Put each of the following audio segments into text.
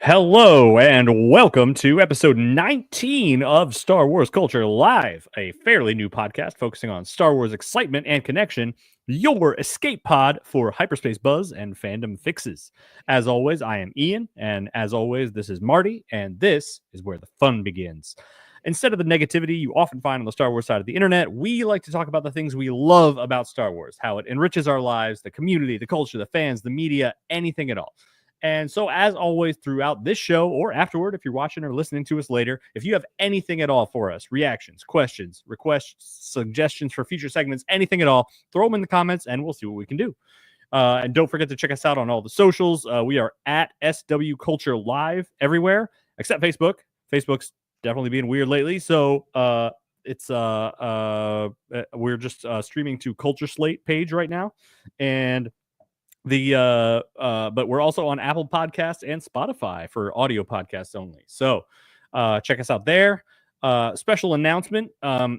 Hello and welcome to episode 19 of Star Wars Culture Live, a fairly new podcast focusing on Star Wars excitement and connection, your escape pod for hyperspace buzz and fandom fixes. As always, I am Ian, and as always, this is Marty, and this is where the fun begins. Instead of the negativity you often find on the Star Wars side of the internet, we like to talk about the things we love about Star Wars, how it enriches our lives, the community, the culture, the fans, the media, anything at all. And so, as always, throughout this show or afterward, if you're watching or listening to us later, if you have anything at all for us, reactions, questions, requests, suggestions for future segments, anything at all, throw them in the comments and we'll see what we can do. And don't forget to check us out on all the socials. We are at SW Culture Live everywhere except Facebook. Facebook's definitely being weird lately. So, we're just streaming to Culture Slate page right now. And but we're also on Apple Podcasts and Spotify for audio podcasts only. So check us out there. Special announcement.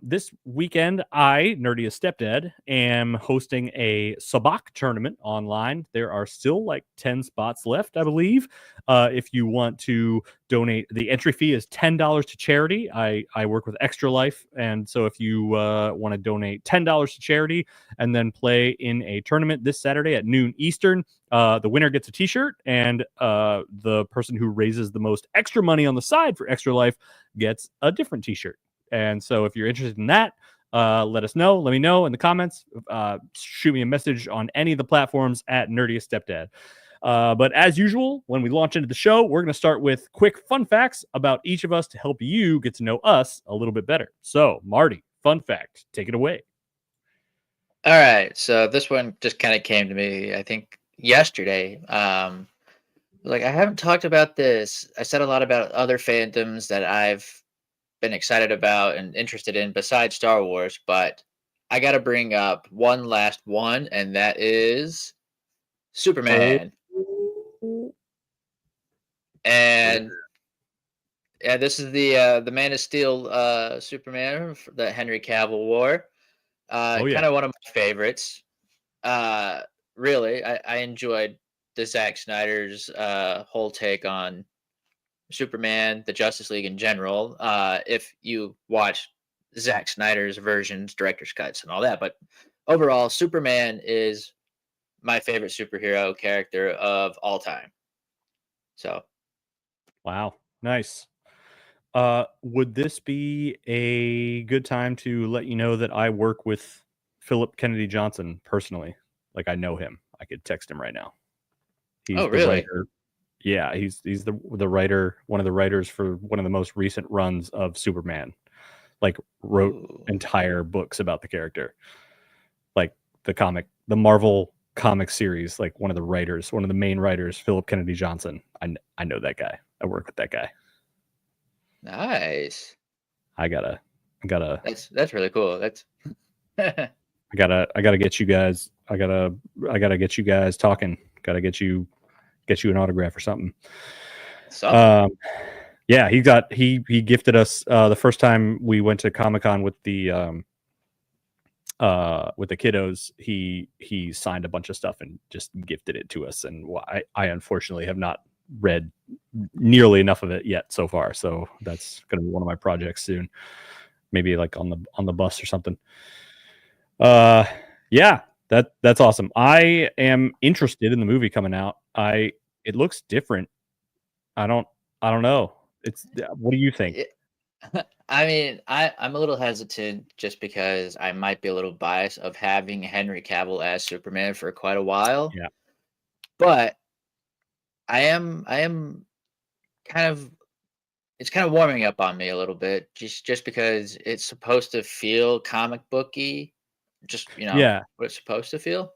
This weekend, I, Nerdiest Stepdad, am hosting a Sabacc tournament online. There are still like 10 spots left, I believe. If you want to donate, the entry fee is $10 to charity. I work with Extra Life. And so if you want to donate $10 to charity and then play in a tournament this Saturday at noon Eastern, the winner gets a t-shirt, and the person who raises the most extra money on the side for Extra Life gets a different t-shirt. And so if you're interested in that, let us know. Let me know in the comments. Shoot me a message on any of the platforms at Nerdiest Stepdad. But as usual, when we launch into the show, we're going to start with quick fun facts about each of us to help you get to know us a little bit better. So, Marty, fun fact, take it away. All right. So this one just kind of came to me, I think, yesterday. Like, I haven't talked about this. I said a lot about other fandoms that I've been excited about and interested in besides Star Wars, but I got to bring up one last one, and that is Superman. And yeah, this is the Man of Steel Superman that Henry Cavill wore. Kind of one of my favorites. Really, I enjoyed the Zack Snyder's whole take on Superman, the Justice League in general. If you watch Zack Snyder's versions, director's cuts, and all that, but overall, Superman is my favorite superhero character of all time. So, wow, nice. Would this be a good time to let you know that I work with Philip Kennedy Johnson personally? Like, I know him. I could text him right now. He's the really? writer. Yeah, he's the writer, one of the writers for one of the most recent runs of Superman. Like, wrote entire books about the character. Like the Marvel comic series, like one of the main writers, Philip Kennedy Johnson. I know that guy. I work with that guy. Nice. I gotta. That's really cool. That's. I gotta get you guys. I gotta get you guys talking. Gotta get you an autograph or something. Yeah, he gifted us the first time we went to Comic-Con with the kiddos. He signed a bunch of stuff and just gifted it to us. And I unfortunately have not read nearly enough of it yet so far. So that's gonna be one of my projects soon. Maybe like on the bus or something. Yeah, that's awesome. I am interested in the movie coming out. It looks different. I don't know. What do you think? I mean, I'm a little hesitant just because I might be a little biased of having Henry Cavill as Superman for quite a while. Yeah. But I am kind of, it's kind of warming up on me a little bit just because it's supposed to feel comic booky. Just, Yeah, what it's supposed to feel.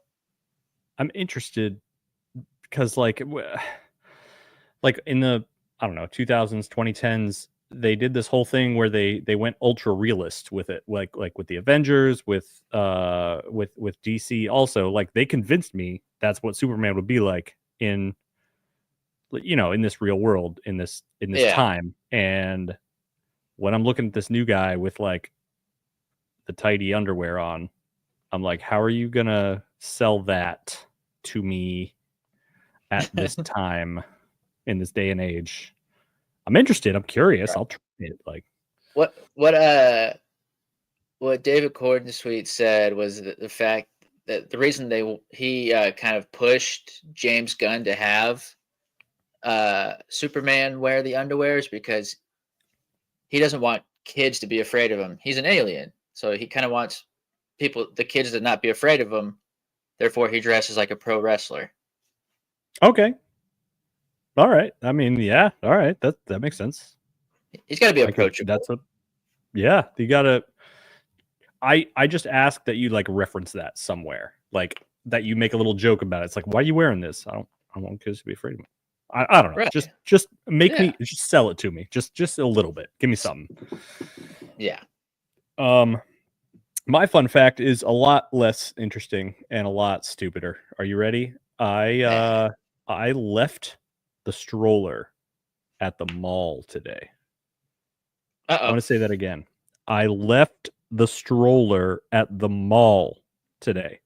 I'm interested because like in the, I don't know, 2000s, 2010s, they did this whole thing where they went ultra realist with it, like with the Avengers, with DC. Also, like they convinced me that's what Superman would be like in this real world, in this time. And when I'm looking at this new guy with like the tidy underwear on, I'm like, how are you gonna sell that to me at this time in this day and age? I'm interested. I'm curious. I'll try it. Like what David Cornsweet said was the fact that the reason he kind of pushed James Gunn to have Superman wear the underwear is because he doesn't want kids to be afraid of him. He's an alien, so he kind of wants the kids to not be afraid of him. Therefore, he dresses like a pro wrestler. Okay. All right. I mean, yeah. All right. That makes sense. He's got to be approachable. Yeah. You got to. I just ask that you like reference that somewhere, like that you make a little joke about it. It's like, why are you wearing this? I don't want kids to be afraid of me. I don't know. Right. Just make me just sell it to me. Just a little bit. Give me something. Yeah. My fun fact is a lot less interesting and a lot stupider. Are you ready? I left the stroller at the mall today. I want to say that again. I left the stroller at the mall today.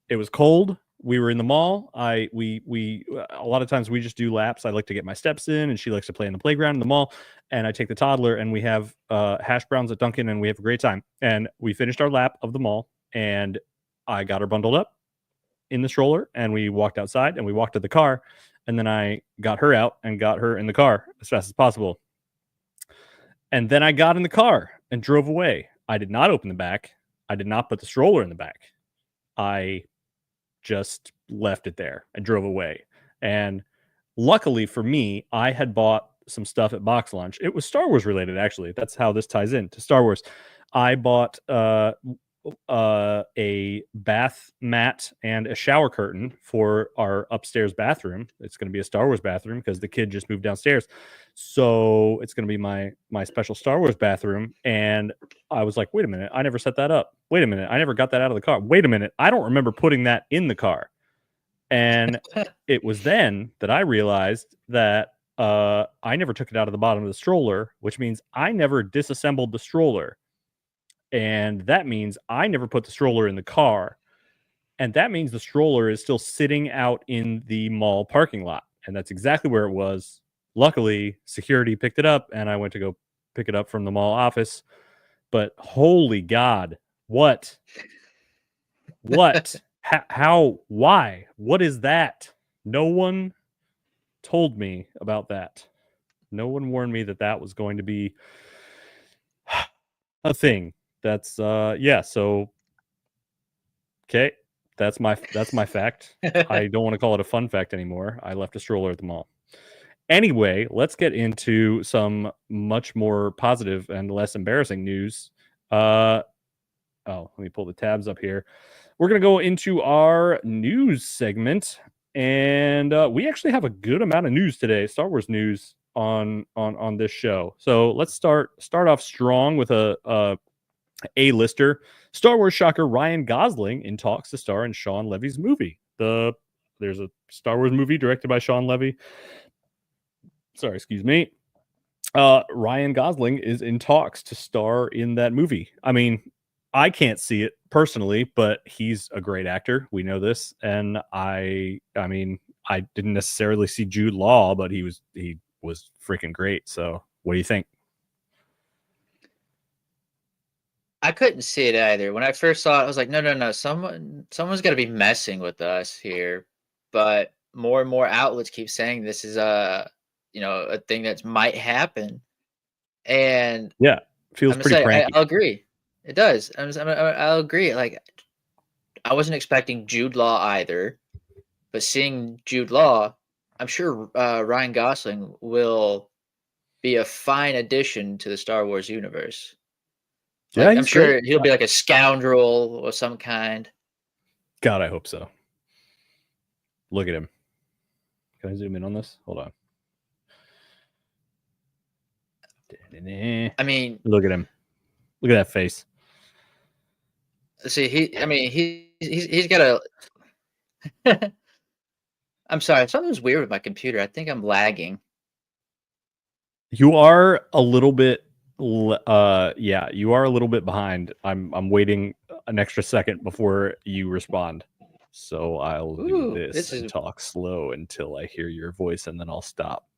It was cold. We were in the mall. We a lot of times we just do laps. I like to get my steps in, and she likes to play in the playground in the mall. And I take the toddler, and we have hash browns at Dunkin', and we have a great time. And we finished our lap of the mall, and I got her bundled up in the stroller, and we walked outside, and we walked to the car, and then I got her out and got her in the car as fast as possible. And then I got in the car and drove away. I did not open the back. I did not put the stroller in the back. I just left it there and drove away. And luckily for me, I had bought some stuff at Box Lunch. It was Star Wars related, actually. That's how this ties in to Star Wars. I bought a bath mat and a shower curtain for our upstairs bathroom. It's going to be a Star Wars bathroom because the kid just moved downstairs. So it's going to be my special Star Wars bathroom. And I was like, wait a minute, I never set that up. Wait a minute, I never got that out of the car. Wait a minute, I don't remember putting that in the car. And it was then that I realized that I never took it out of the bottom of the stroller, which means I never disassembled the stroller. And that means I never put the stroller in the car. And that means the stroller is still sitting out in the mall parking lot. And that's exactly where it was. Luckily, security picked it up, and I went to go pick it up from the mall office. But holy God, what? How? Why? What is that? No one told me about that. No one warned me that that was going to be a thing. That's so okay. That's my fact. I don't want to call it a fun fact anymore. I left a stroller at the mall. Anyway, let's get into some much more positive and less embarrassing news. Let me pull the tabs up here. We're going to go into our news segment, and we actually have a good amount of news today, Star Wars news on this show. So let's start off strong with a A-lister. Star Wars shocker Ryan Gosling in talks to star in Sean Levy's movie. There's a Star Wars movie directed by Sean Levy. Sorry, excuse me. Ryan Gosling is in talks to star in that movie. I mean, I can't see it personally, but he's a great actor. We know this. And I mean, I didn't necessarily see Jude Law, but he was freaking great. So what do you think? I couldn't see it either. When I first saw it, I was like, no. Someone's got to be messing with us here. But more and more outlets keep saying this is a thing that might happen. And yeah, feels pretty cranky. I'll agree. It does. I'll agree. Like, I wasn't expecting Jude Law either, but seeing Jude Law, I'm sure Ryan Gosling will be a fine addition to the Star Wars universe. Like, I'm sure he'll be like a scoundrel of some kind. God, I hope so. Look at him. Can I zoom in on this? Hold on. I mean, look at him. Look at that face. See, he's got a. I'm sorry, something's weird with my computer. I think I'm lagging. You are a little bit, yeah, you are a little bit behind. I'm waiting an extra second before you respond. So I'll do this and talk slow until I hear your voice, and then I'll stop.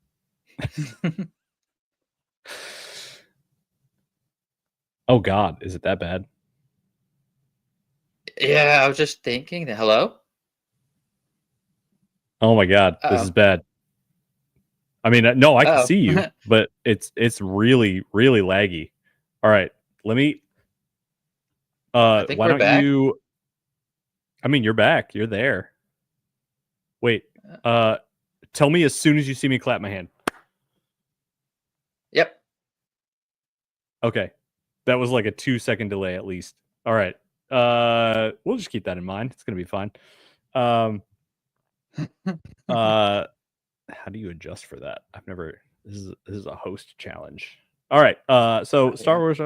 Oh God, is it that bad? Yeah, I was just thinking that. Hello? Oh my God, this is bad. I mean, no, I can see you, but it's really, really laggy. All right, let me. I think why we're don't back. you? I mean, you're back. You're there. Wait. Tell me as soon as you see me clap my hand. Yep. Okay, that was like a 2-second delay at least. All right. We'll just keep that in mind. It's gonna be fine. How do you adjust for that? I've never. This is a host challenge. All right. So Star Wars.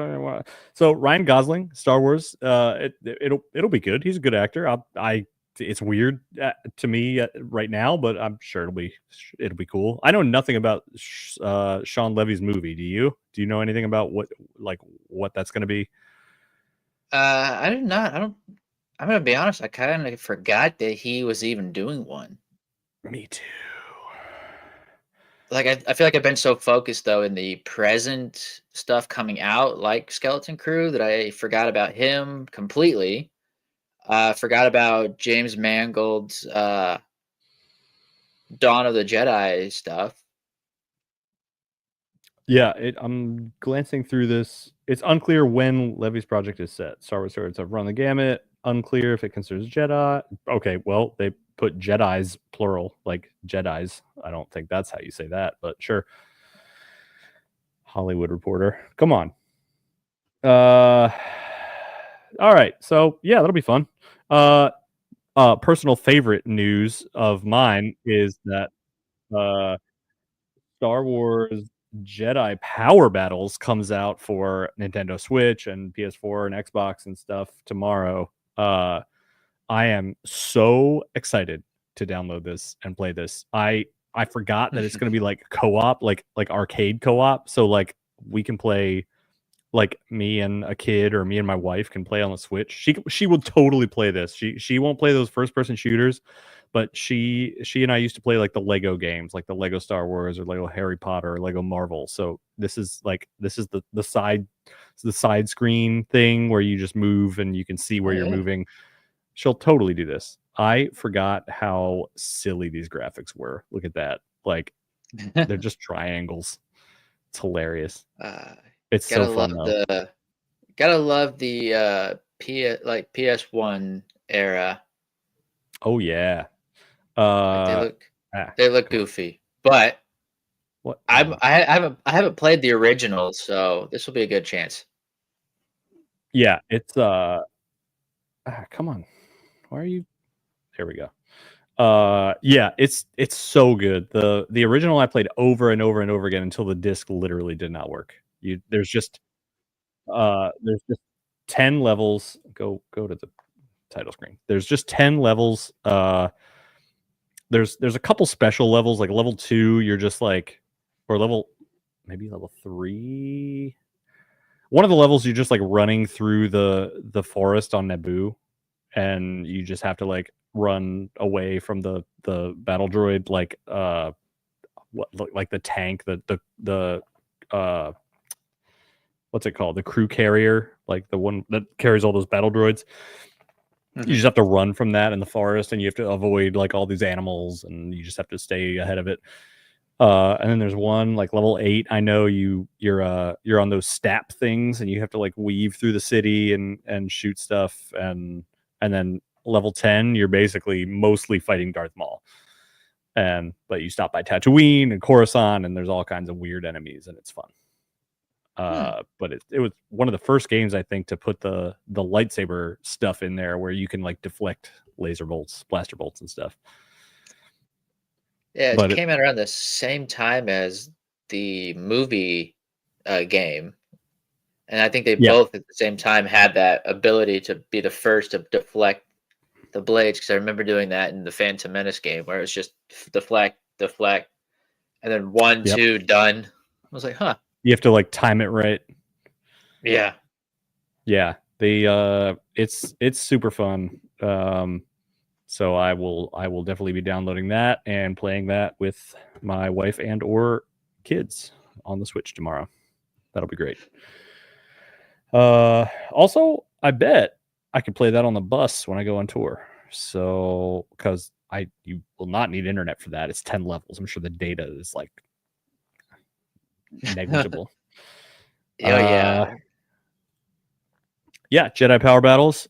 So Ryan Gosling, Star Wars. It'll be good. He's a good actor. It's weird to me right now, but I'm sure it'll be cool. I know nothing about Sean Levy's movie. Do you? Do you know anything about what that's going to be? I do not. I don't. I'm gonna be honest. I kind of forgot that he was even doing one. Me too. Like I feel like I've been so focused though in the present stuff coming out, like Skeleton Crew, that I forgot about him completely. Forgot about James Mangold's Dawn of the Jedi stuff. Yeah, I'm glancing through this. It's unclear when Levy's project is set. Star Wars stories have run the gamut. Unclear if it considers Jedi. Okay, well, they put Jedis plural, like Jedis. I don't think that's how you say that, but sure. Hollywood Reporter. Come on. All right. So yeah, that'll be fun. Personal favorite news of mine is that Star Wars Jedi Power Battles comes out for Nintendo Switch and PS4 and Xbox and stuff tomorrow. I am so excited to download this and play this. I forgot that it's going to be like co-op, like arcade co-op. So like we can play, like me and a kid or me and my wife can play on the Switch. She will totally play this. She won't play those first person shooters, but she and I used to play like the Lego games, like the Lego Star Wars or Lego Harry Potter or Lego Marvel. So this is the side screen thing where you just move and you can see where you're moving. She'll totally do this. I forgot how silly these graphics were. Look at that. Like they're just triangles. It's hilarious. It's so fun though. Gotta love the PS1 era. Oh yeah. They look goofy, but what? I haven't played the original, so this will be a good chance. Yeah, it's come on. Why are you? There we go. Yeah, it's so good. The original I played over and over and over again until the disc literally did not work. There's just 10 levels. Go to the title screen. There's just 10 levels. There's a couple special levels, like level 2, you're just like, or maybe level 3. One of the levels you're just like running through the forest on Naboo, and you just have to like run away from the battle droid, like like the tank, the what's it called, the crew carrier, like the one that carries all those battle droids. You just have to run from that in the forest, and you have to avoid like all these animals, and you just have to stay ahead of it. And then there's one like level 8. I know you're on those stap things, and you have to like weave through the city and shoot stuff. And then level 10, you're basically mostly fighting Darth Maul. But you stop by Tatooine and Coruscant, and there's all kinds of weird enemies, and it's fun. But it was one of the first games, I think, to put the lightsaber stuff in there where you can like deflect laser bolts, blaster bolts and stuff. Yeah, it came out around the same time as the movie game, and I think they both at the same time had that ability to be the first to deflect the blades. Because I remember doing that in the Phantom Menace game, where it was just deflect, deflect, and then 1, 2, done. I was like, huh. You have to like time it right. Yeah. Yeah. It's super fun. So I will definitely be downloading that and playing that with my wife and or kids on the Switch tomorrow. That'll be great. Also, I bet I could play that on the bus when I go on tour. So, because you will not need internet for that. It's 10 levels. I'm sure the data is like negligible. Yeah. Yeah, Jedi Power Battles.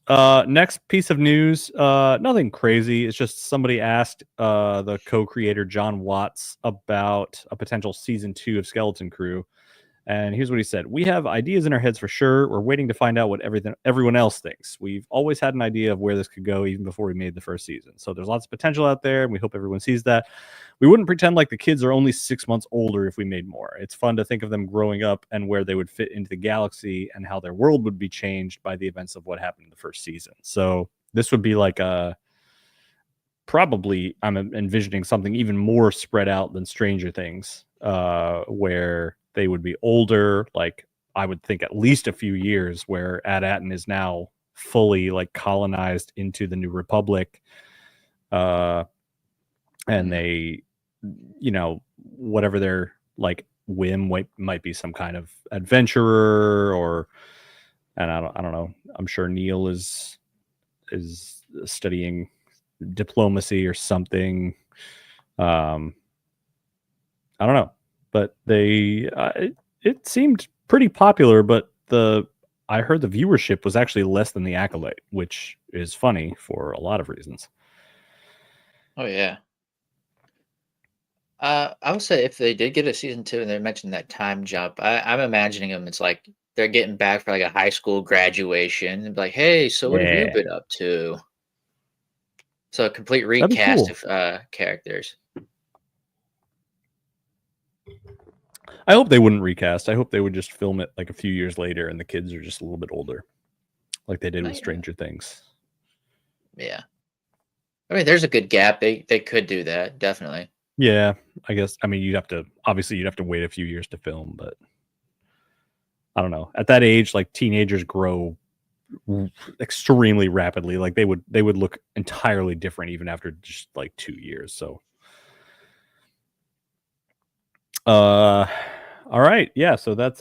Next piece of news, nothing crazy. It's just somebody asked the co-creator John Watts about a potential season 2 of Skeleton Crew. And here's what he said. We have ideas in our heads for sure. We're waiting to find out what everyone else thinks. We've always had an idea of where this could go even before we made the first season. So there's lots of potential out there, and we hope everyone sees that. We wouldn't pretend like the kids are only 6 months older if we made more. It's fun to think of them growing up and where they would fit into the galaxy and how their world would be changed by the events of what happened in the first season. So this would be like probably I'm envisioning something even more spread out than Stranger Things, where they would be older, like I would think at least a few years, where Ad-Atten is now fully like colonized into the New Republic. And they, whatever their like whim might be some kind of adventurer and I don't know. I'm sure Neil is studying diplomacy or something. I don't know. But it seemed pretty popular, but I heard the viewership was actually less than The Acolyte, which is funny for a lot of reasons. Oh yeah. I would say if they did get a season 2 and they mentioned that time jump, I'm imagining them. It's like they're getting back for like a high school graduation and be like, "Hey, so what have you been up to?" So a complete recast of characters. I hope they wouldn't recast. I hope they would just film it like a few years later and the kids are just a little bit older, like they did with Stranger Things. Yeah. I mean, there's a good gap. They could do that, definitely. Yeah, I guess. I mean, you'd have to wait a few years to film, but I don't know. At that age, like teenagers grow extremely rapidly. Like they would look entirely different even after just like 2 years. So all right, yeah, so that's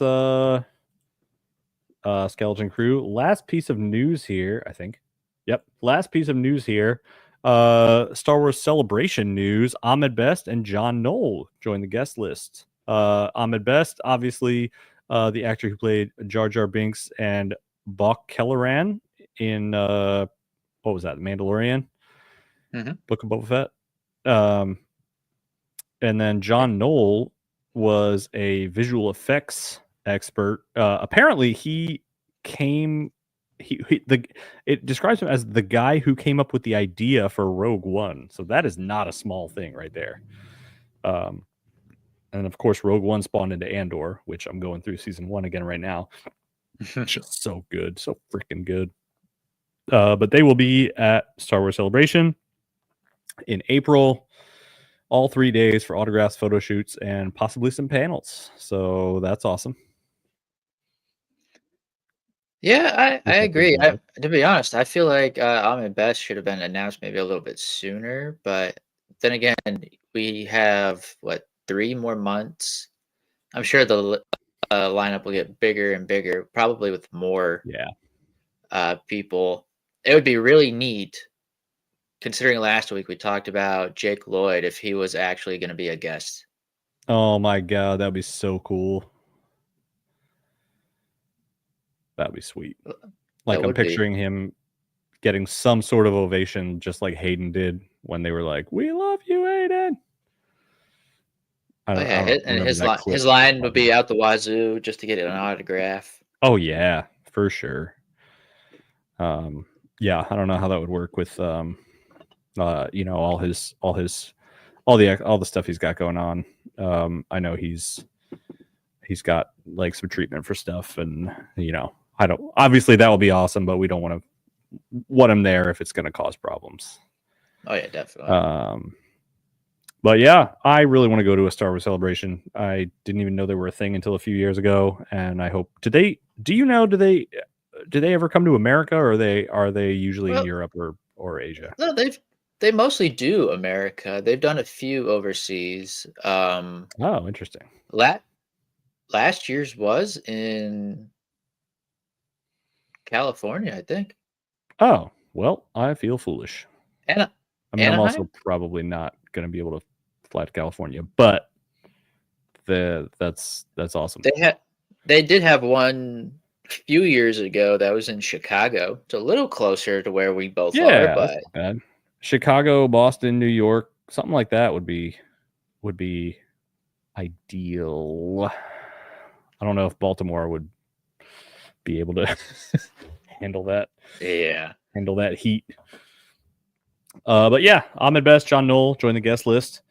Skeleton Crew. Last piece of news here, I think. Yep, last piece of news here. Star Wars Celebration news. Ahmed Best and John Knoll joined the guest list. Ahmed Best, obviously, the actor who played Jar Jar Binks and Bok Kelleran in what was that, Mandalorian? Book of Boba Fett. And then John Knoll was a visual effects expert. Apparently, it describes him as the guy who came up with the idea for Rogue One. So that is not a small thing right there. And of course, Rogue One spawned into Andor, which I'm going through season 1 again right now. Just so good, so freaking good. But they will be at Star Wars Celebration in April, all 3 days for autographs, photo shoots, and possibly some panels. So that's awesome. Yeah, I agree. To be honest, I feel like Ahmed Best should have been announced maybe a little bit sooner. But then again, we have 3 more months. I'm sure the lineup will get bigger and bigger, probably with more people. It would be really neat, considering last week we talked about Jake Lloyd, if he was actually going to be a guest. Oh my god, that would be so cool. That'd be sweet. Like I'm picturing him getting some sort of ovation, just like Hayden did when they were like, "We love you, Hayden." His line would be out the wazoo just to get an autograph. Oh yeah, for sure. Yeah, I don't know how that would work with all the stuff he's got going on. I know he's he's got like some treatment for stuff, and I don't. Obviously, that will be awesome, but we don't want him there if it's going to cause problems. Oh yeah, definitely. But yeah, I really want to go to a Star Wars celebration. I didn't even know they were a thing until a few years ago, and I hope. Do they ever come to America, or are they usually in Europe or Asia? No, they mostly do America. They've done a few overseas. Oh, interesting. Last year's was in California, I think. Oh, well, I feel foolish. I'm also probably not going to be able to fly to California, but that's awesome. They did have one a few years ago that was in Chicago. It's a little closer to where we both are, but that's not bad. Chicago, Boston, New York, something like that would be ideal. I don't know if Baltimore would be able to handle that. Yeah. Handle that heat. But yeah, Ahmed Best, John Knoll, join the guest list.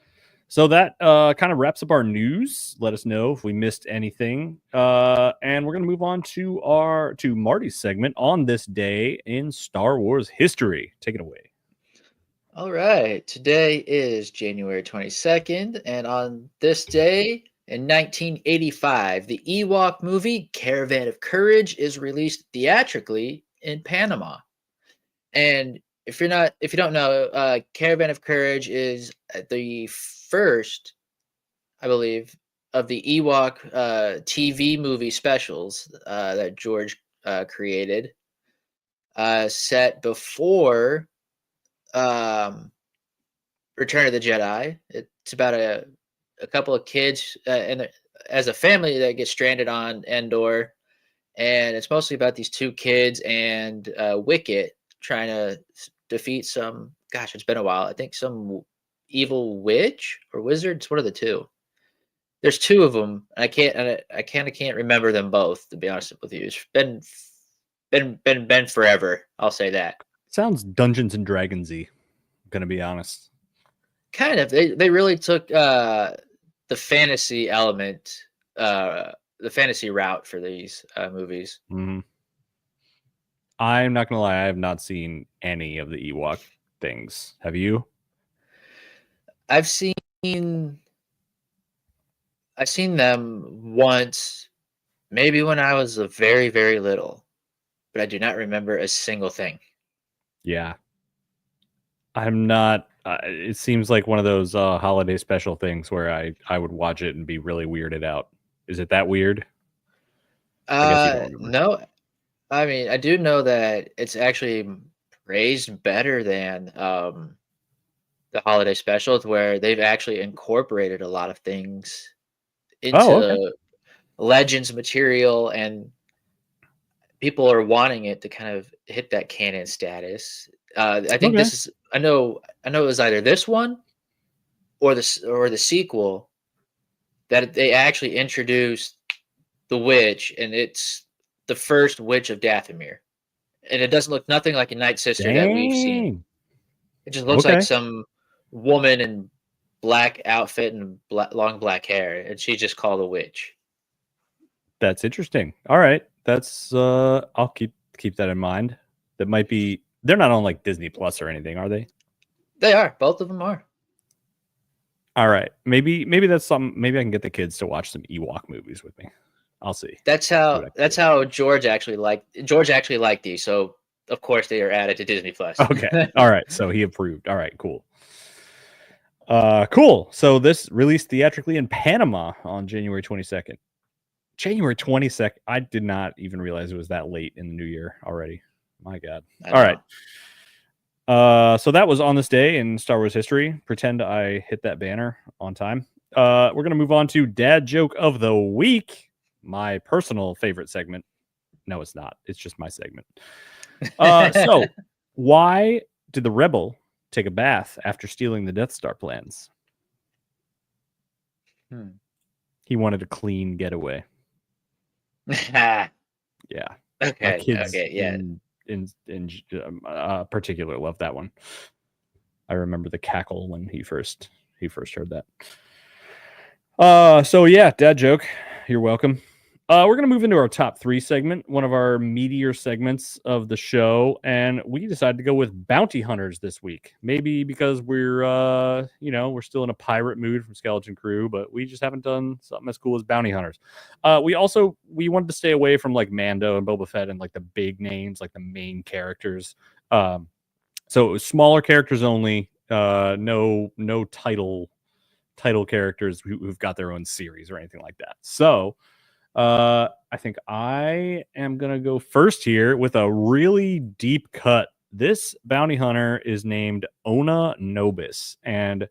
So that kind of wraps up our news. Let us know if we missed anything. And we're going to move on to Marty's segment on this day in Star Wars history. Take it away. All right. Today is January 22nd. And on this day in 1985, the Ewok movie Caravan of Courage is released theatrically in Panama. And if you don't know, Caravan of Courage is the first, I believe, of the Ewok TV movie specials that George created, set before Return of the Jedi. It's about a couple of kids and as a family that gets stranded on Endor, and it's mostly about these two kids and Wicket trying to defeat some. Gosh, it's been a while. I think some evil witch or wizard. It's one of the two. There's two of them. I kind of can't remember them both, to be honest with you. It's been forever. I'll say that. Sounds Dungeons and Dragons-y. I'm gonna be honest. Kind of. They really took the fantasy element, the fantasy route for these movies. Mm-hmm. I'm not gonna lie, I have not seen any of the Ewok things. Have you? I've seen them once, maybe when I was very, very little, but I do not remember a single thing. Yeah. I'm not. It seems like one of those holiday special things where I would watch it and be really weirded out. Is it that weird? I guess you don't remember. No. I mean, I do know that it's actually praised better than the holiday specials, where they've actually incorporated a lot of things into Legends material, and people are wanting it to kind of hit that canon status. I think this is. I know it was either this one or the sequel that they actually introduced the witch, and it's the first witch of Dathomir, and it doesn't look nothing like a Night Sister that we've seen. It just looks like some woman in black outfit and long black hair, and she's just called a witch. That's interesting. All right, that's I'll keep that in mind. That might be. They're not on like Disney Plus or anything, are they? They are. Both of them are. All right, maybe that's something. Maybe I can get the kids to watch some Ewok movies with me. I'll see. That's how George actually liked these. So of course they are added to Disney Plus. Okay. All right. So he approved. All right. Cool. Cool. So this released theatrically in Panama on January 22nd. January 22nd. I did not even realize it was that late in the new year already. My God. All right. So that was on this day in Star Wars history. Pretend I hit that banner on time. We're going to move on to Dad Joke of the Week. My personal favorite segment. No, it's not. It's just my segment. So why did the Rebel take a bath after stealing the Death Star plans? He wanted a clean getaway. Yeah. Okay. Kids in particular love that one. I remember the cackle when he first heard that. So yeah, dad joke. You're welcome. We're going to move into our top 3 segment, one of our meatier segments of the show, and we decided to go with bounty hunters this week. Maybe because we're we're still in a pirate mood from Skeleton Crew, but we just haven't done something as cool as bounty hunters. We wanted to stay away from like Mando and Boba Fett and like the big names, like the main characters. So it was smaller characters only, no title characters who've got their own series or anything like that. So I think I am gonna go first here with a really deep cut. This bounty hunter is named Ona Nobis, and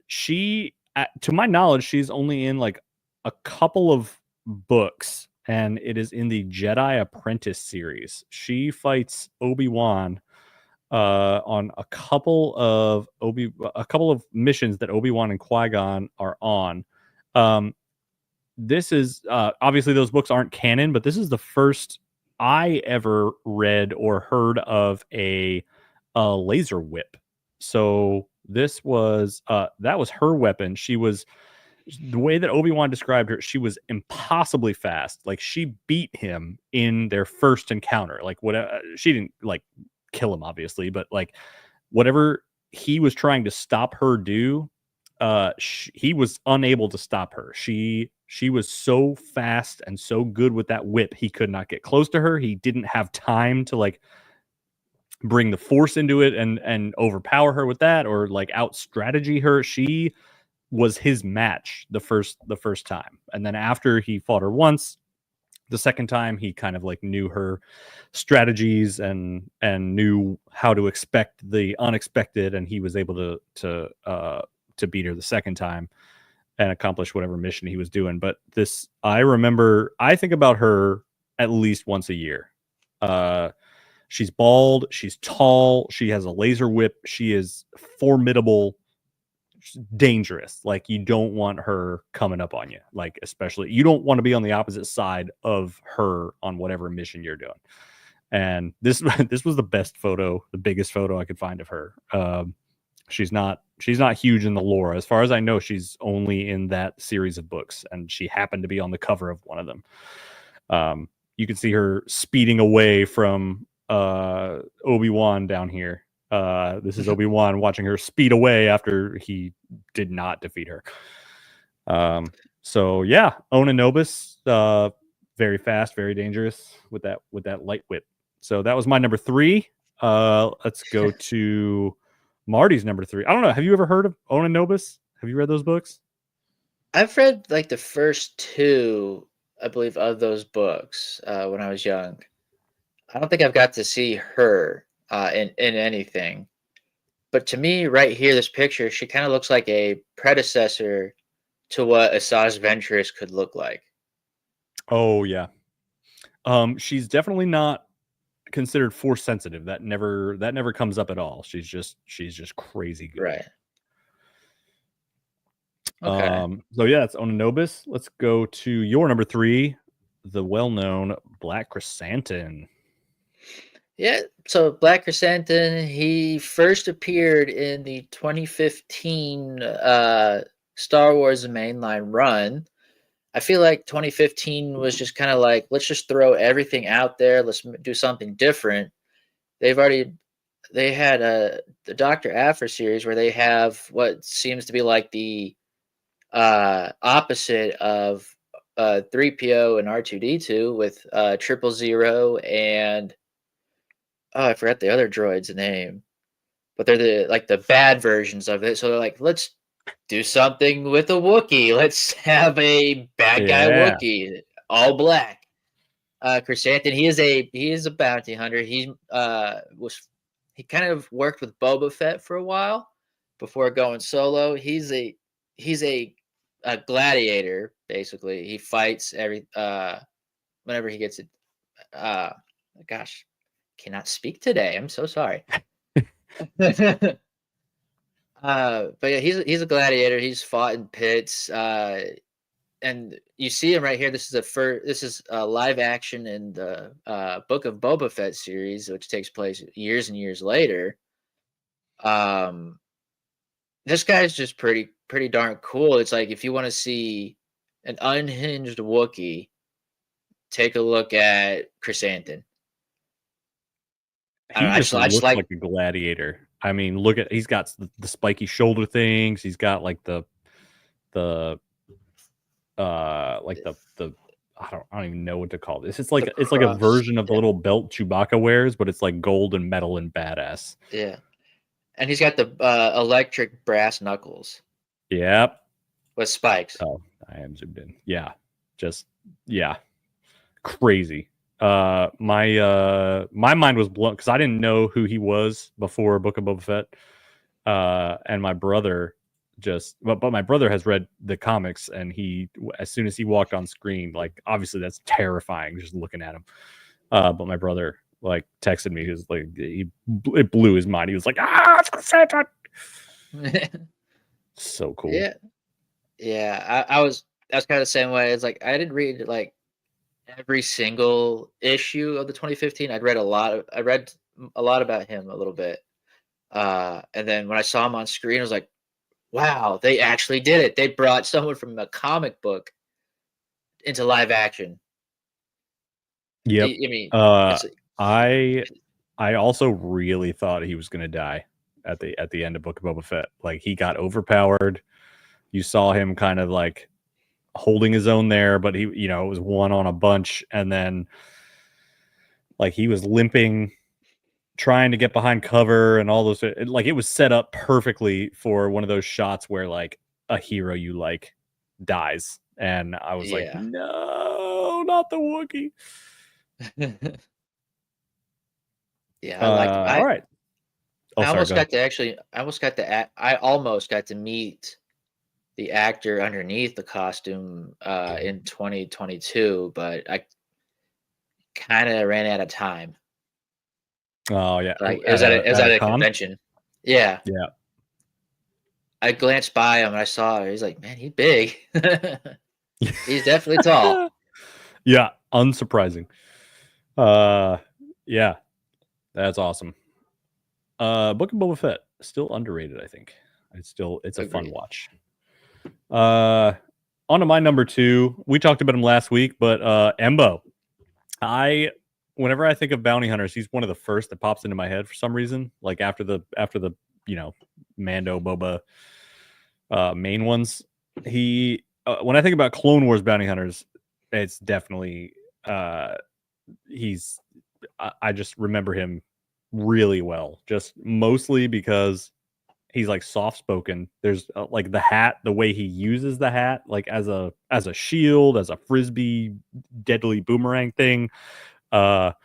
she, to my knowledge, she's only in like a couple of books, and it is in the Jedi Apprentice series. She fights Obi-Wan on a couple of missions that Obi-Wan and Qui-Gon are on. This is obviously those books aren't canon, but this is the first I ever read or heard of a laser whip. So this was that was her weapon. She was, the way that Obi-Wan described her, she was impossibly fast. Like she beat him in their first encounter. Like whatever, she didn't like kill him obviously, but like whatever he was trying to stop her do, he was unable to stop her. She was so fast and so good with that whip, he could not get close to her. He didn't have time to like bring the force into it and overpower her with that, or like out strategy her. She was his match the first time, and then after he fought her once, the second time he kind of like knew her strategies and knew how to expect the unexpected, and he was able to beat her the second time and accomplish whatever mission he was doing. But this, I think about her at least once a year. She's bald, she's tall, she has a laser whip, she is formidable, dangerous. Like you don't want her coming up on you. Like especially you don't want to be on the opposite side of her on whatever mission you're doing. And this was the best photo, the biggest photo I could find of her. She's not huge in the lore. As far as I know, she's only in that series of books, and she happened to be on the cover of one of them. You can see her speeding away from Obi-Wan down here. This is Obi-Wan watching her speed away after he did not defeat her. So yeah, Ona Nobis, very fast, very dangerous with that light whip. So that was my number 3. Let's go to Marty's number 3. I don't know. Have you ever heard of Ona Nobis? Have you read those books? I've read like the first 2, I believe, of those books when I was young. I don't think I've got to see her in anything. But to me, right here, this picture, she kind of looks like a predecessor to what Asajj Ventress could look like. Oh yeah. She's definitely not considered force sensitive. That never comes up at all. She's just crazy good. Right. Okay. So yeah, it's Ona Nobis. Let's go to your number 3, the well-known Black Chrysanthemum. Yeah, so Black Chrysanthemum, he first appeared in the 2015 Star Wars mainline run. I feel like 2015 was just kind of like, let's just throw everything out there. Let's do something different. They had the Dr. Aphra series where they have what seems to be like the opposite of 3PO and R2D2 with 000 and I forgot the other droid's name, but they're the bad versions of it. So they're like, let's do something with a Wookiee. Let's have a bad guy Wookiee, all black. Chrysanthemum, he is a bounty hunter. He kind of worked with Boba Fett for a while before going solo. He's a gladiator, basically. He fights whenever he gets it. Gosh, cannot speak today. I'm so sorry. But yeah, he's a gladiator. He's fought in pits. And you see him right here. This is a live action in the Book of Boba Fett series, which takes place years and years later. This guy's just pretty darn cool. It's like if you want to see an unhinged Wookiee, take a look at Chrysanthemum. He I just just looks like like a gladiator. I mean, look at he's got the spiky shoulder things. He's got like the like the I don't even know what to call this. It's like a version of the little belt Chewbacca wears, but it's like gold and metal and badass. Yeah, and he's got the electric brass knuckles. Yep. With spikes. Oh, I am zoomed in. Yeah, just crazy. My mind was blown because I didn't know who he was before Book of Boba Fett. And my brother but my brother has read the comics, and he, as soon as he walked on screen, like obviously that's terrifying just looking at him. But my brother like texted me, he was like, it blew his mind. He was like, it's Satan. So cool. Yeah. I was kind of the same way. It's like I didn't read like every single issue of the 2015. I read a lot about him a little bit. And then when I saw him on screen, I was like, wow, they actually did it. They brought someone from a comic book into live action. Yep. I mean, I also really thought he was going to die at the end of Book of Boba Fett. Like, he got overpowered. You saw him kind of like holding his own there, but he, it was one on a bunch, and then like he was limping, trying to get behind cover and all those. Like, it was set up perfectly for one of those shots where like a hero you like dies, and I was like, no, not the Wookiee. Yeah, I liked him. All right. I almost got to meet the actor underneath the costume in 2022, but I kind of ran out of time. Oh yeah, like it was at a convention. Yeah. I glanced by him and I saw it. He's like, man, he's big. He's definitely tall. Yeah, unsurprising. Yeah, that's awesome. Book of Boba Fett, still underrated, I think. It's a fun watch. On to my number 2. We talked about him last week, but Embo. Whenever I think of bounty hunters, he's one of the first that pops into my head for some reason. Like after the Mando, Boba main ones. He when I think about Clone Wars bounty hunters, it's definitely I just remember him really well, just mostly because he's like soft spoken. There's like the hat, the way he uses the hat, like as a shield, as a frisbee, deadly boomerang thing. How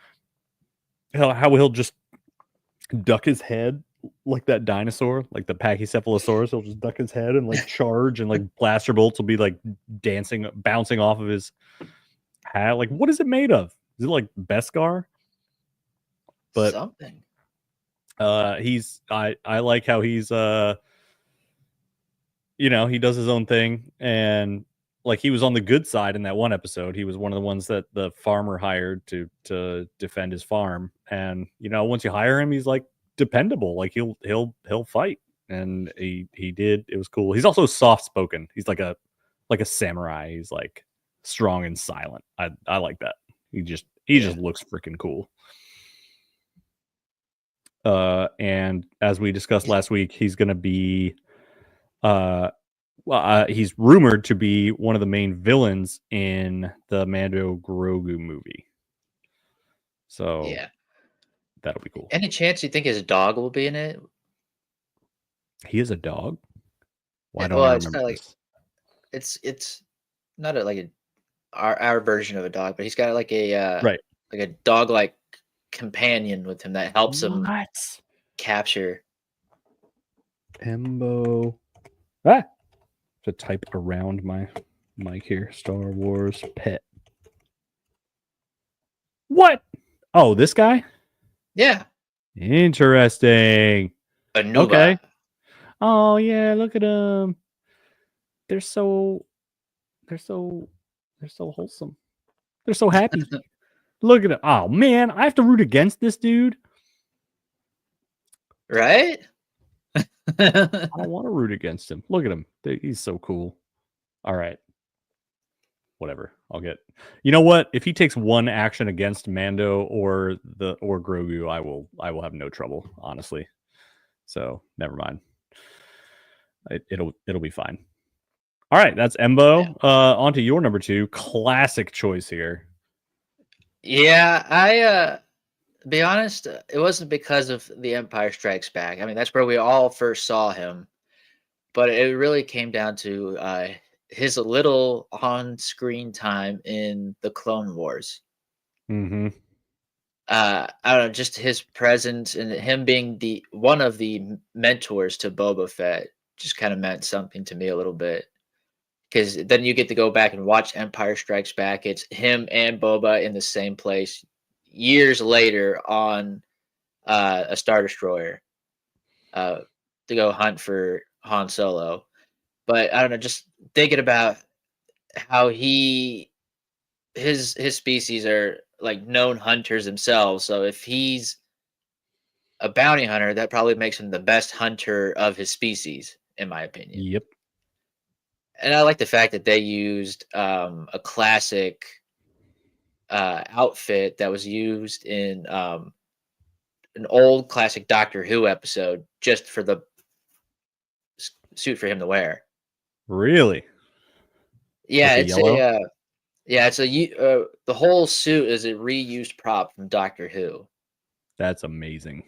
he'll just duck his head like that dinosaur, like the Pachycephalosaurus. He'll just duck his head and like charge, and like blaster bolts will be like bouncing off of his hat. Like, what is it made of? Is it like Beskar? But something. I like how he's he does his own thing, and like he was on the good side in that one episode. He was one of the ones that the farmer hired to defend his farm, and once you hire him, he's like dependable. Like he'll fight, and he did. It was cool. He's also soft spoken. He's like a samurai. He's like strong and silent. I like that. He just looks freaking cool. And as we discussed last week, he's going to be, he's rumored to be one of the main villains in the Mando Grogu movie. So yeah, that'll be cool. Any chance you think his dog will be in it? He is a dog? Why don't I remember this? It's not our version of a dog, but he's got like a right, like a dog like companion with him that helps him capture. Embo. To type around my mic here. Star Wars pet. What? Oh, this guy? Yeah. Interesting. Anuba. Okay. Oh yeah, look at them. They're so wholesome. They're so happy. Look at him. Oh man, I have to root against this dude. Right? I don't want to root against him. Look at him. He's so cool. All right. whatever. I'll get. You know what? If he takes one action against Mando or Grogu, I will have no trouble, honestly. So never mind. It'll be fine. All right, that's Embo. On to your number 2. Classic choice here. Yeah, I be honest, it wasn't because of The Empire Strikes Back. I mean, that's where we all first saw him. But it really came down to his little on-screen time in the Clone Wars. Mm-hmm. I don't know, just his presence and him being one of the mentors to Boba Fett just kind of meant something to me a little bit. Because then you get to go back and watch Empire Strikes Back. It's him and Boba in the same place years later on a Star Destroyer to go hunt for Han Solo. But I don't know, just thinking about how his species are like known hunters themselves. So if he's a bounty hunter, that probably makes him the best hunter of his species, in my opinion. Yep. And I like the fact that they used a classic outfit that was used in an old classic Doctor Who episode just for the suit for him to wear. Really? Yeah, it's a the whole suit is a reused prop from Doctor Who. That's amazing.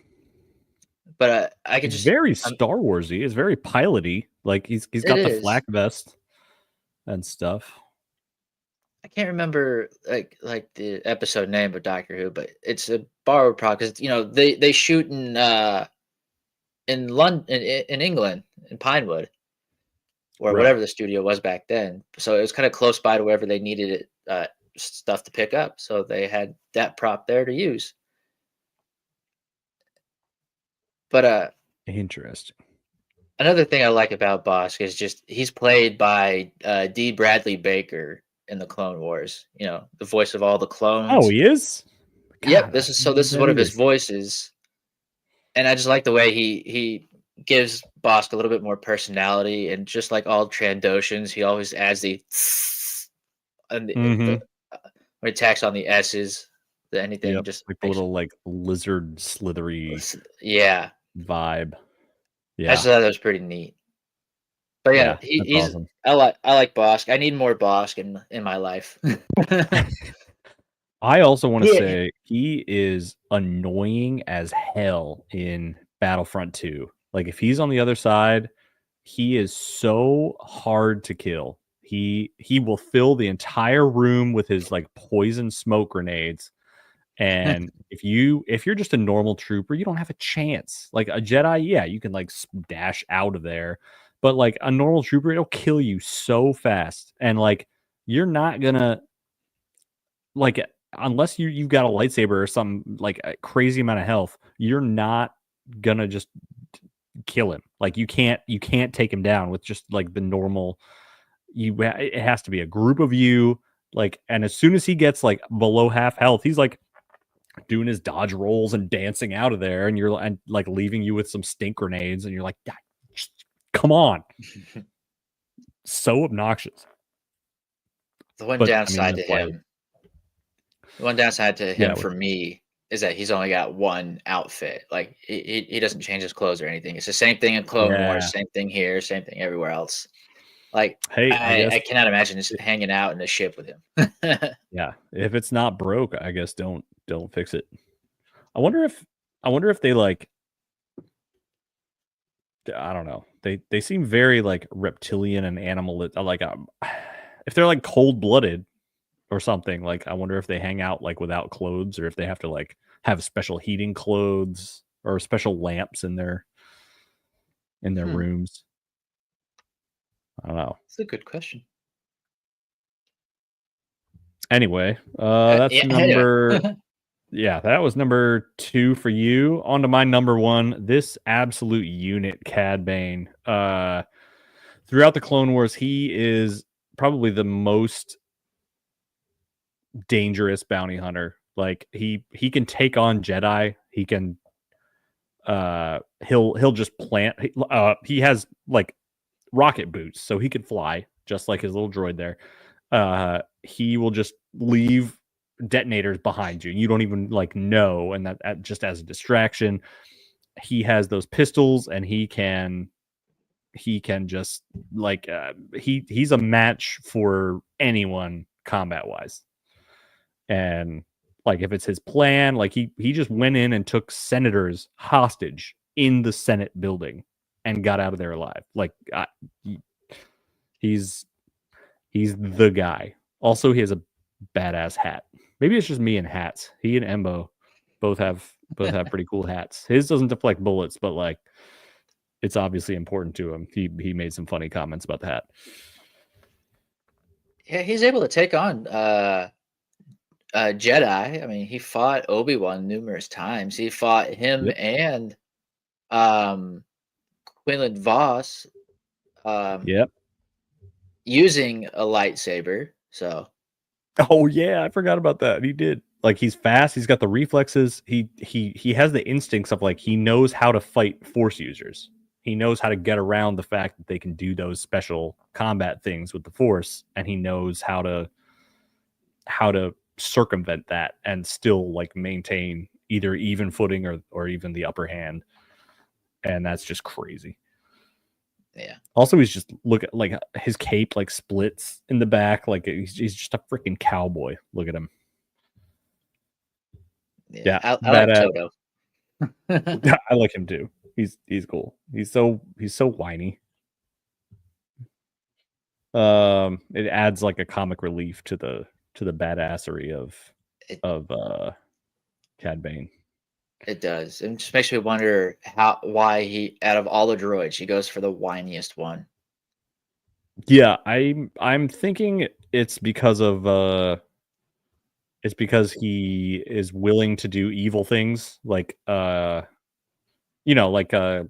But it's very Star Warsy. It's very piloty. Like he's got the flak vest and stuff. I can't remember like the episode name of Doctor Who, but it's a borrowed prop because they shoot in London, in England, in Pinewood, or whatever the studio was back then. So it was kind of close by to wherever they needed it, stuff to pick up. So they had that prop there to use. But interesting. Another thing I like about Bossk is just he's played by D. Bradley Baker in the Clone Wars. The voice of all the clones. Oh, he is? God, yep. This is one of his voices. And I just like the way he gives Bossk a little bit more personality, and just like all Trandoshans, he always adds the and when he tacks on the S's, anything just like the little like lizard slithery vibe. Yeah, I just thought that was pretty neat. But yeah, he's awesome. I like Bossk. I need more Bossk in my life. I also want to say he is annoying as hell in Battlefront 2. Like if he's on the other side, he is so hard to kill. He will fill the entire room with his like poison smoke grenades. And if you're just a normal trooper, you don't have a chance. Like a Jedi, yeah, you can like dash out of there. But like a normal trooper, it'll kill you so fast. And like you're not gonna like unless you've got a lightsaber or some like a crazy amount of health, you're not gonna just kill him. Like you can't take him down with just like the normal. It has to be a group of you. Like, and as soon as he gets like below half health, he's like doing his dodge rolls and dancing out of there, and you're like leaving you with some stink grenades, and you're like, come on. So obnoxious. The one downside to him for me is that he's only got one outfit. Like he doesn't change his clothes or anything. It's the same thing in Clone Wars, same thing here, same thing everywhere else. Like, hey, I cannot imagine just hanging out in a ship with him. Yeah, if it's not broke, I guess don't fix it. I wonder if they like. I don't know. They seem very like reptilian and animal. Like if they're like cold blooded or something. Like I wonder if they hang out like without clothes, or if they have to like have special heating clothes or special lamps in their rooms. I don't know. That's a good question. Anyway, that's number. Yeah, that was number 2 for you. On to my number 1. This absolute unit, Cad Bane. Throughout the Clone Wars, he is probably the most dangerous bounty hunter. Like he can take on Jedi. He can. He'll just plant. He has like rocket boots, so he can fly just like his little droid there. he will just leave detonators behind you. You don't even like know, and that just as a distraction. He has those pistols, and he can just like he's a match for anyone combat wise. And like if it's his plan, like he just went in and took senators hostage in the Senate building and got out of there alive. Like he's the guy. Also, he has a badass hat. Maybe it's just me and hats. He and Embo both have pretty cool hats. His doesn't deflect bullets, but like it's obviously important to him. He made some funny comments about the hat. Yeah, he's able to take on Jedi. I mean, he fought Obi-Wan numerous times. He fought him and Quinlan Voss using a lightsaber. So oh yeah, I forgot about that. He did. Like he's fast, he's got the reflexes, he has the instincts of like he knows how to fight Force users. He knows how to get around the fact that they can do those special combat things with the Force, and he knows how to circumvent that and still like maintain either even footing or even the upper hand. And that's just crazy. Yeah. Also, he's just look at like his cape like splits in the back, like he's just a freaking cowboy. Look at him. Yeah, I like Toto. I like him too. He's cool. He's so whiny. It adds like a comic relief to the badassery of Cad Bane. It does. It just makes me wonder why he, out of all the droids, he goes for the whiniest one. Yeah, I'm thinking it's because of it's because he is willing to do evil things, like you know, like a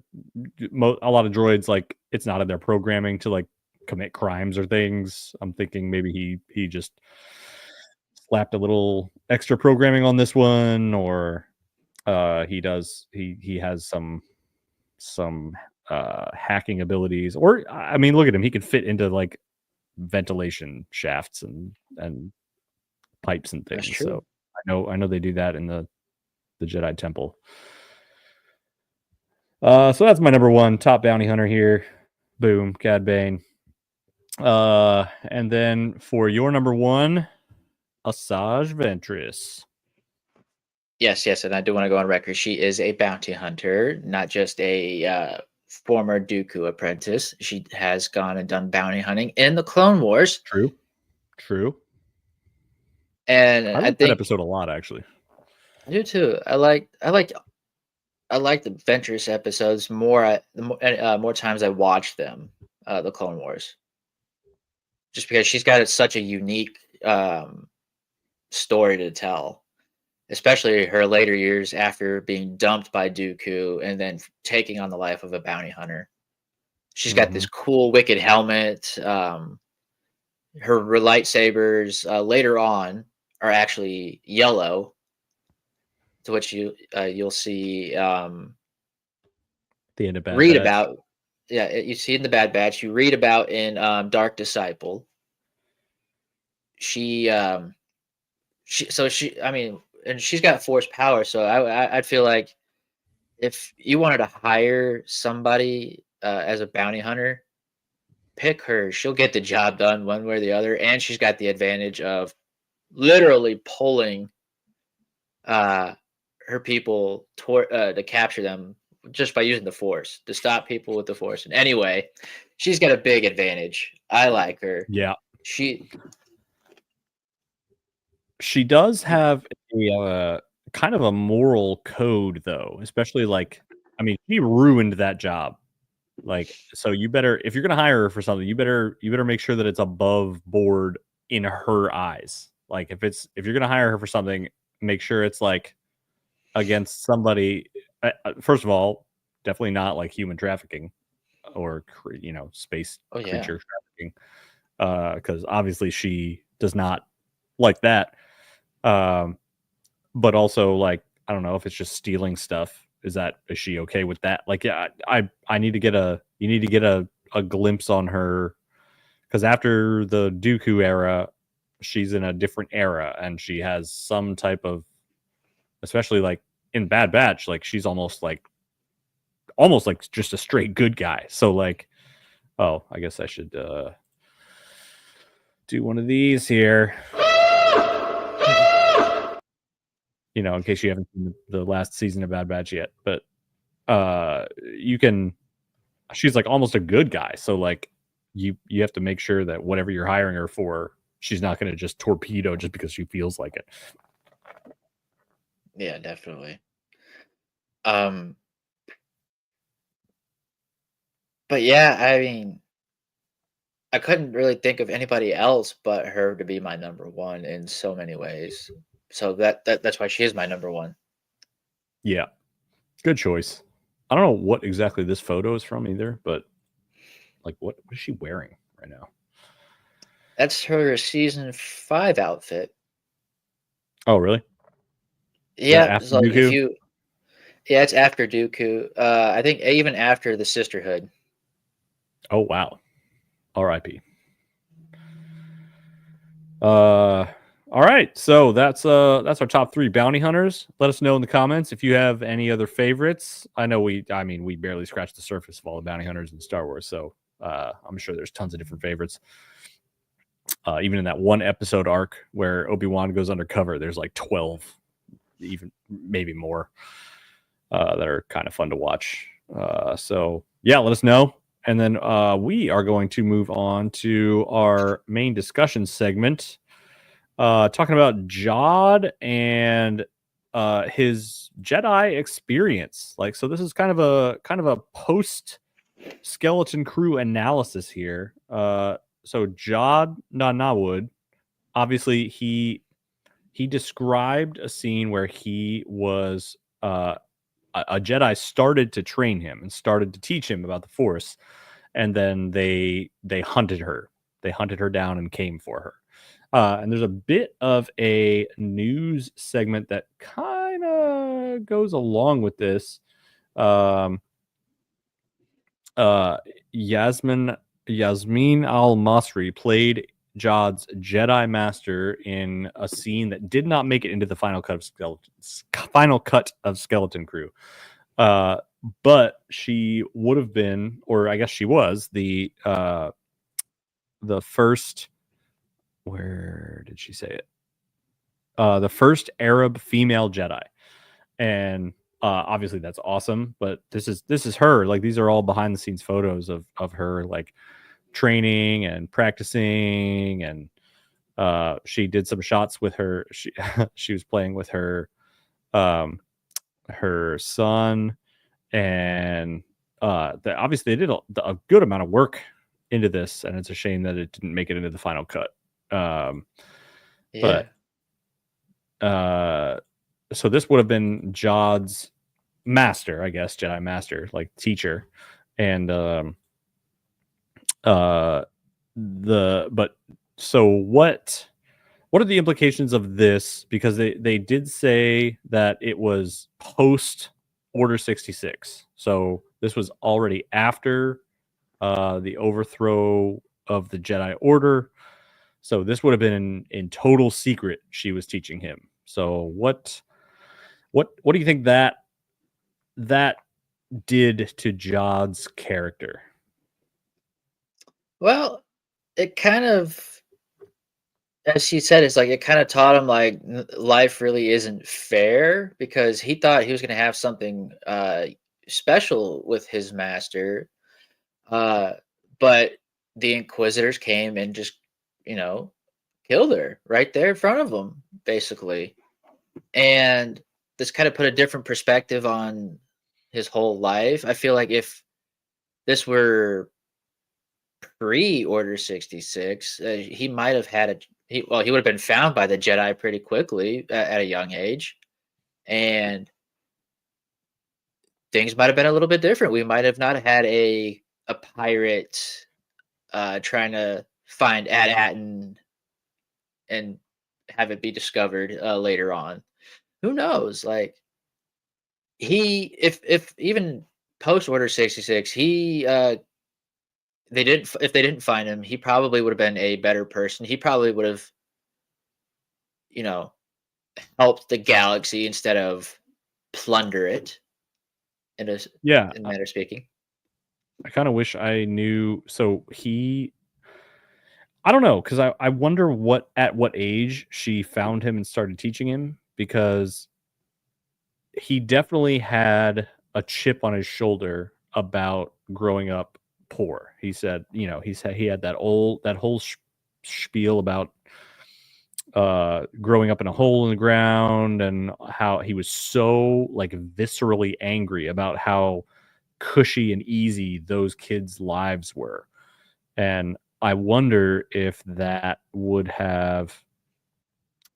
lot of droids, like it's not in their programming to like commit crimes or things. I'm thinking maybe he just slapped a little extra programming on this one, or he has some hacking abilities, or I mean, look at him, he can fit into like ventilation shafts and pipes and things. So I know they do that in the Jedi Temple. So that's my number one top bounty hunter here. Boom, Cad Bane. And then for your number one, Asajj Ventress. Yes, and I do want to go on record. She is a bounty hunter, not just a former Dooku apprentice. She has gone and done bounty hunting in the Clone Wars. True. And I like that episode a lot, actually. I do too. I like the Ventress episodes more. More times I watch them, the Clone Wars, just because she's got such a unique story to tell. Especially her later years after being dumped by Dooku and then taking on the life of a bounty hunter. She's got this cool wicked helmet. Her lightsabers later on are actually yellow, to which you'll see the end of Bad read Batch. about. Yeah, you see in the Bad Batch. You read about in Dark Disciple. I mean. And she's got Force power, so I'd feel like if you wanted to hire somebody as a bounty hunter, pick her. She'll get the job done one way or the other, and she's got the advantage of literally pulling her people to capture them just by using the Force to stop people with the Force. And anyway, she's got a big advantage. I like her. Yeah, she does have a kind of a moral code, though, especially like, I mean, she ruined that job. Like, so you better, if you're going to hire her for something, you better make sure that it's above board in her eyes. Like if you're going to hire her for something, make sure it's like against somebody, first of all, definitely not like human trafficking or, you know, space creature trafficking. Because obviously she does not like that. But also, like, I don't know if it's just stealing stuff. Is she okay with that? Like, yeah, you need to get a glimpse on her because after the Dooku era, she's in a different era, and she has some type of, especially like in Bad Batch, like she's almost like just a straight good guy. So like, oh, I guess I should do one of these here. You know, in case you haven't seen the last season of Bad Batch yet, but you can. She's like almost a good guy, so like you have to make sure that whatever you're hiring her for, she's not going to just torpedo just because she feels like it. Yeah, definitely. But yeah, I mean, I couldn't really think of anybody else but her to be my number one in so many ways. So that's why she is my number one. Yeah, good choice. I don't know what exactly this photo is from either, but like, what is she wearing right now? That's her season 5 outfit. Oh, really? Yeah, After so like if Dooku? you, yeah, it's after Dooku. I think even after the Sisterhood. Oh, wow. R.I.P. All right, so that's our top 3 bounty hunters. Let us know in the comments if you have any other favorites. I know we barely scratched the surface of all the bounty hunters in Star Wars, so I'm sure there's tons of different favorites. Even in that one episode arc where Obi-Wan goes undercover, there's like 12, even maybe more, that are kind of fun to watch. So yeah, let us know. And then we are going to move on to our main discussion segment, talking about Jod and his Jedi experience. Like, so this is kind of a post Skeleton Crew analysis here. So Jod Nawood, obviously he described a scene where he was a Jedi started to train him and started to teach him about the Force, and then they hunted her. They hunted her down and came for her. And there's a bit of a news segment that kind of goes along with this. Yasmin Al-Masri played Jod's Jedi Master in a scene that did not make it into the final cut of Skeleton Crew. But she would have been, or I guess she was, the first. Where did she say it? The first Arab female Jedi, and obviously that's awesome. But this is her. Like, these are all behind the scenes photos of her like training and practicing, and she did some shots with her. She was playing with her her son, and obviously they did a good amount of work into this, and it's a shame that it didn't make it into the final cut. Yeah. But so this would have been Jod's master, I guess, Jedi master, like teacher, and so what are the implications of this? Because they did say that it was post Order 66, so this was already after the overthrow of the Jedi Order. So this would have been in total secret. She was teaching him. So what do you think that did to Jod's character? Well, it kind of, as she said, it's like it kind of taught him like life really isn't fair, because he thought he was going to have something special with his master, uh, but the Inquisitors came and just, you know, killed her right there in front of him, basically. And this kind of put a different perspective on his whole life. I feel like if this were pre-Order 66, he might have had he would have been found by the Jedi pretty quickly at a young age, and things might have been a little bit different. We might have not had a pirate trying to find At-Atin and have it be discovered later on. Who knows? Like, he, if even post Order 66, he if they didn't find him, he probably would have been a better person. He probably would have, you know, helped the galaxy instead of plunder it Yeah, in manner of speaking. I kind of wish I knew. So I don't know, because I wonder at what age she found him and started teaching him, because he definitely had a chip on his shoulder about growing up poor. He said, he had that whole spiel about growing up in a hole in the ground, and how he was so like viscerally angry about how cushy and easy those kids' lives were. And I wonder if that would have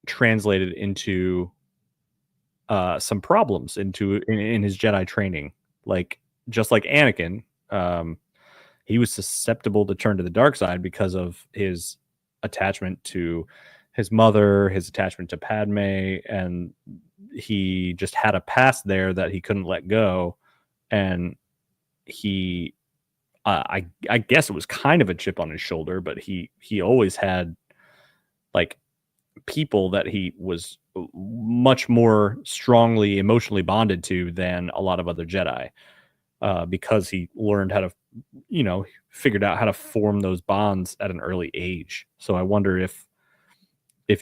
translated into some problems in his Jedi training. Like, just like Anakin, he was susceptible to turn to the dark side because of his attachment to his mother, his attachment to Padme, and he just had a past there that he couldn't let go. And he, I guess it was kind of a chip on his shoulder, but he always had like people that he was much more strongly emotionally bonded to than a lot of other Jedi, because he learned how to, figured out how to form those bonds at an early age. So I wonder if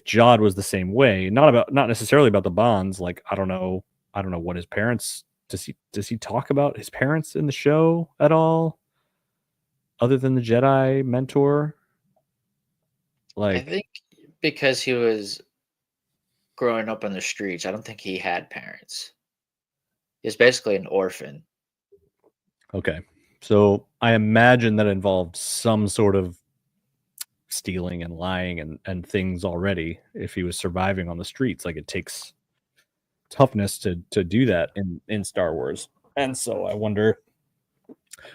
Jod was the same way, not necessarily about the bonds. Like, I don't know what his parents, does he talk about his parents in the show at all, other than the Jedi mentor? I Like, think because he was growing up on the streets, I don't think he had parents. He's basically an orphan. okay, so I imagine that involved some sort of stealing and lying and things already, if he was surviving on the streets. Like, it takes toughness to do that in Star Wars. And so I wonder,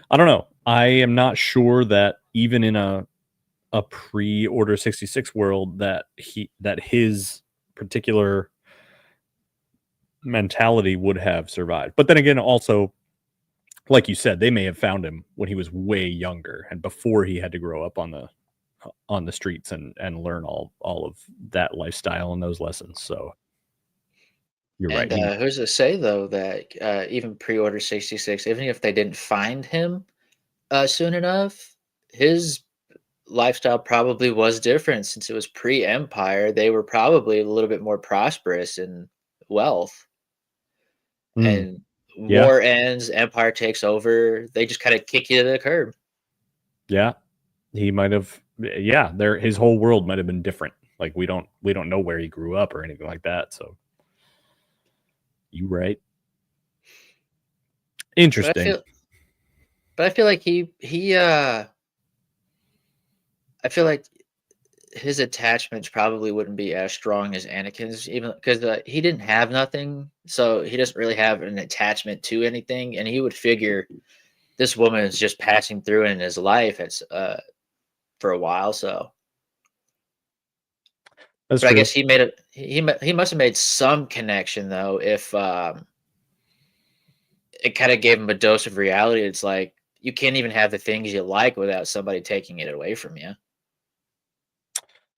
I don't know. I am not sure that even in a pre-Order 66 world that his particular mentality would have survived. But then again, also, like you said, they may have found him when he was way younger and before he had to grow up on the streets and learn all of that lifestyle and those lessons. So you're right. And who's to say though that even pre-order 66, even if they didn't find him soon enough, his lifestyle probably was different since it was pre-empire. They were probably a little bit more prosperous in wealth. Mm, And yeah, war ends, empire takes over. They just kind of kick you to the curb. yeah. He might have. Yeah, his whole world might have been different. Like, we don't know where he grew up or anything like that. So you right. But I Interesting. feel, but I feel like I feel like his attachments probably wouldn't be as strong as Anakin's, even because he didn't have nothing, so he doesn't really have an attachment to anything, and he would figure this woman is just passing through in his life. It's for a while, so. That's But I true. guess he made it. He must have made some connection though. If it kind of gave him a dose of reality. It's like you can't even have the things you like without somebody taking it away from you.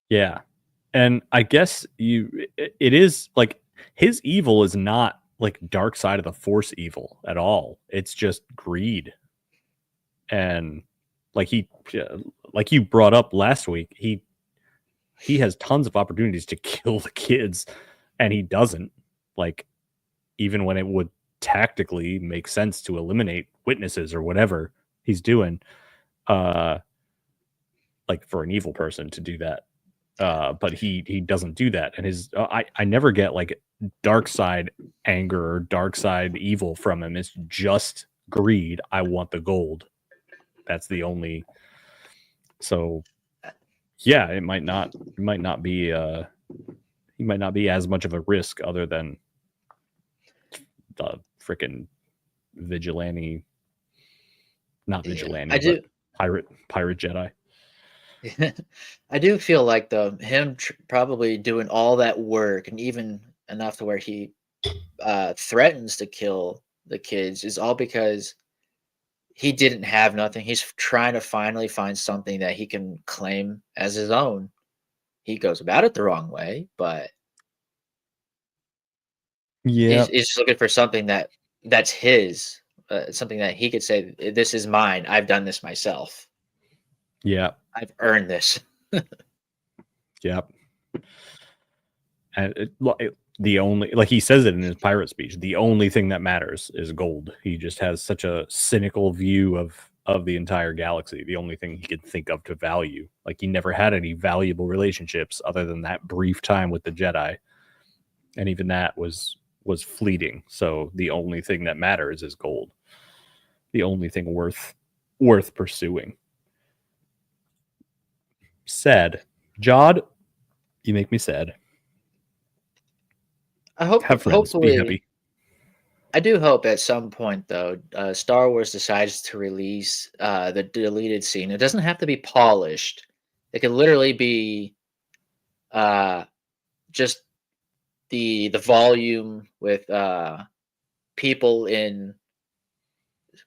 Yeah. And I guess it is like his evil is not like dark side of the force evil at all. It's just greed. And like like you brought up last week, he has tons of opportunities to kill the kids and he doesn't. Like, even when it would tactically make sense to eliminate witnesses or whatever he's doing, uh like for an evil person to do that. But he doesn't do that, and his I never get like dark side anger or dark side evil from him. It's just greed. I want the gold. That's the only. So yeah, it might not be he might not be as much of a risk, other than the freaking vigilante, not Yeah, vigilante, I but do. pirate Jedi. I do feel like though him probably doing all that work and even enough to where he threatens to kill the kids is all because he didn't have nothing. He's trying to finally find something that he can claim as his own. He goes about it the wrong way, but Yeah. he's just looking for something that's his, something that he could say, "This is mine. I've done this myself. Yeah. I've earned this." Yep. And the only, like he says it in his pirate speech, the only thing that matters is gold. He just has such a cynical view of the entire galaxy. The only thing he could think of to value, like he never had any valuable relationships other than that brief time with the Jedi, and even that was fleeting. So the only thing that matters is gold. The only thing worth pursuing. Sad. Jod, you make me sad. I hope, Have friends. Be hopefully, happy. I do hope at some point though, Star Wars decides to release the deleted scene. It doesn't have to be polished. It could literally be uh, just the volume with people in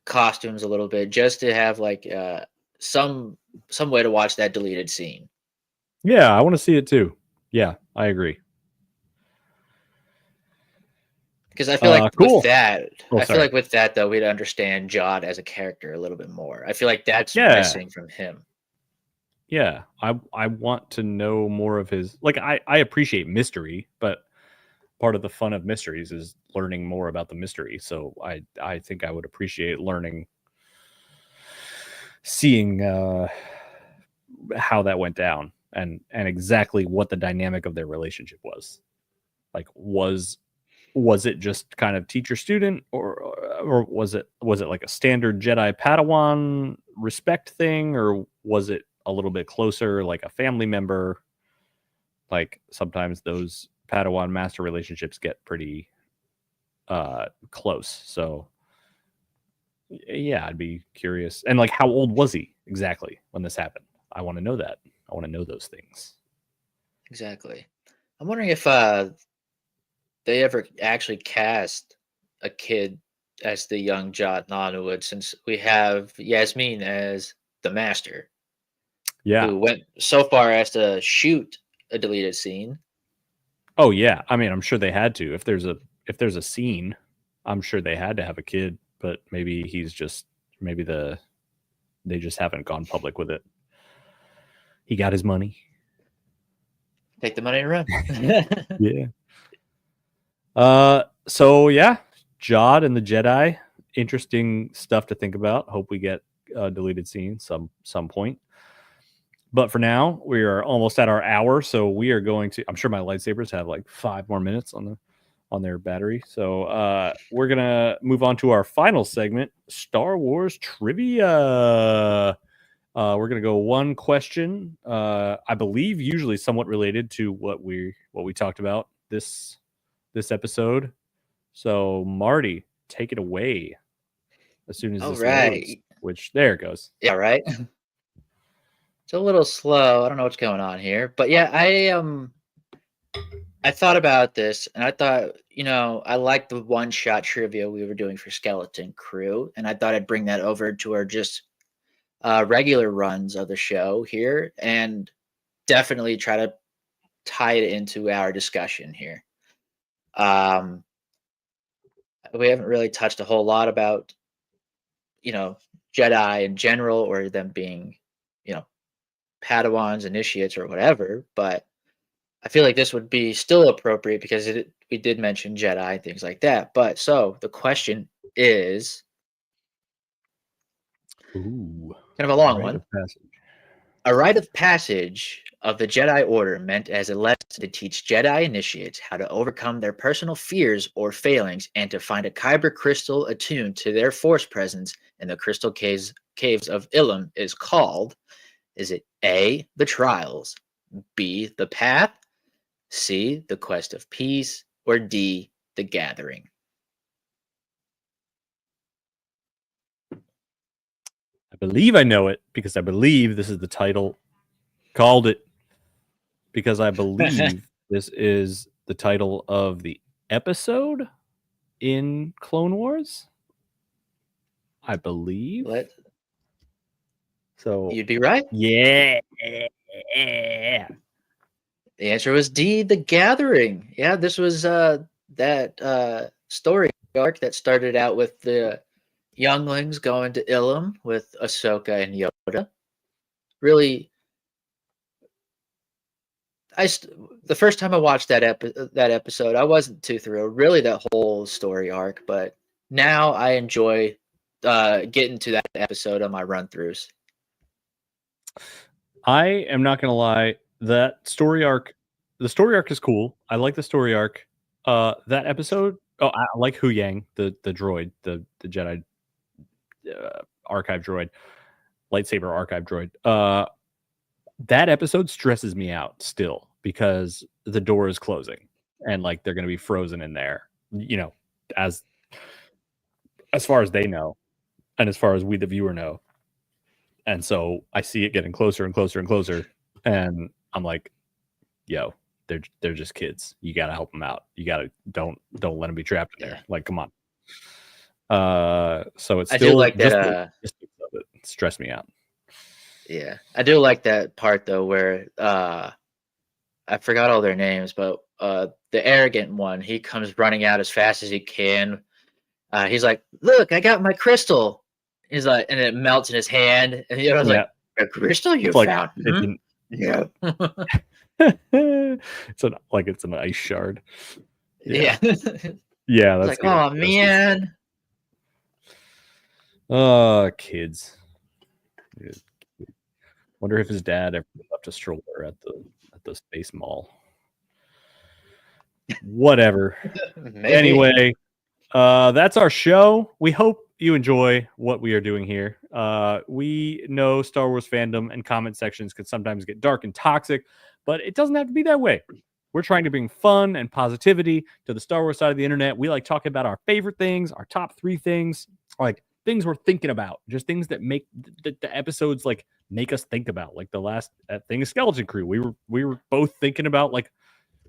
costumes a little bit, just to have like some way to watch that deleted scene. Yeah, I want to see it too. Yeah, I agree. Because I feel like with Cool. that, Oh, I feel sorry. like with that though, we'd understand Jod as a character a little bit more. I feel like that's Yeah. missing from him. Yeah, I want to know more of his. Like, I appreciate mystery, but part of the fun of mysteries is learning more about the mystery. So I think I would appreciate seeing how that went down, and exactly what the dynamic of their relationship was. Like, was it just kind of teacher student, or was it like a standard Jedi Padawan respect thing, or was it a little bit closer, like a family member? Like, sometimes those Padawan master relationships get pretty close. So yeah, I'd be curious. And like, how old was he exactly when this happened? I want to know that. I want to know those things. Exactly. I'm wondering if they ever actually cast a kid as the young Jot Nawood, since we have Yasmin as the master, Yeah. who went so far as to shoot a deleted scene. Oh yeah. I mean, I'm sure they had to. If there's a scene, I'm sure they had to have a kid, but maybe they just haven't gone public with it. He got his money. Take the money and run. Yeah. So yeah, Jod and the Jedi, interesting stuff to think about. Hope we get a deleted scene some point. But for now, we are almost at our hour, so we are going to. I'm sure my lightsabers have like 5 more minutes on their battery, so we're gonna move on to our final segment, Star Wars trivia. We're gonna go one question. I believe usually somewhat related to what we talked about this episode. So Marty, take it away as soon as All this loads. right. Which there it goes. Yeah, right. It's a little slow. I don't know what's going on here, but yeah, I thought about this and I thought, I like the one shot trivia we were doing for Skeleton Crew, and I thought I'd bring that over to our just regular runs of the show here and definitely try to tie it into our discussion here. We haven't really touched a whole lot about, Jedi in general, or them being, you know, Padawans, initiates, or whatever, but I feel like this would be still appropriate because we did mention Jedi and things like that. But so the question is Ooh, kind of a long rite one. of passage. A rite of passage of the Jedi Order meant as a lesson to teach Jedi initiates how to overcome their personal fears or failings and to find a kyber crystal attuned to their force presence in the crystal caves of Ilum is called. Is it A, the Trials, B, the Path, C, the Quest of Peace, or D, the Gathering? I believe I know it because I believe this is the title. Called it because I believe this is the title of the episode in Clone Wars. I believe. So you'd be right. Yeah. The answer was D, The Gathering. Yeah, this was that story arc that started out with the younglings going to Ilum with Ahsoka and Yoda. Really, the first time I watched that episode, I wasn't too thrilled. Really, that whole story arc, but now I enjoy getting to that episode on my run-throughs. I am not gonna lie, the story arc is cool. I like the story arc. That episode, I like Hu Yang, the droid, the Jedi archive droid, lightsaber archive droid. That episode stresses me out still because the door is closing and like they're gonna be frozen in there, as far as they know, and as far as we the viewer know. And so I see it getting closer and closer and closer, and I'm like, yo, they're just kids. You gotta help them out. You gotta don't let them be trapped in there. Like, come on. So it's still like just that. It stressed me out. Yeah, I do like that part though, where I forgot all their names, but the arrogant one, he comes running out as fast as he can. He's like, "Look, I got my crystal." He's like, and it melts in his hand, and I was like, "A crystal you found?" Yeah. It's an ice shard. Yeah. Yeah, that's like, oh man. Kids. Wonder if his dad ever left a stroller at the space mall. Whatever. Anyway, that's our show. We hope you enjoy what we are doing here. We know Star Wars fandom and comment sections can sometimes get dark and toxic, but it doesn't have to be that way. We're trying to bring fun and positivity to the Star Wars side of the internet. We like talking about our favorite things, our top 3 things, like things we're thinking about, just things that make the episodes like make us think about. Like the last thing is Skeleton Crew. We were both thinking about like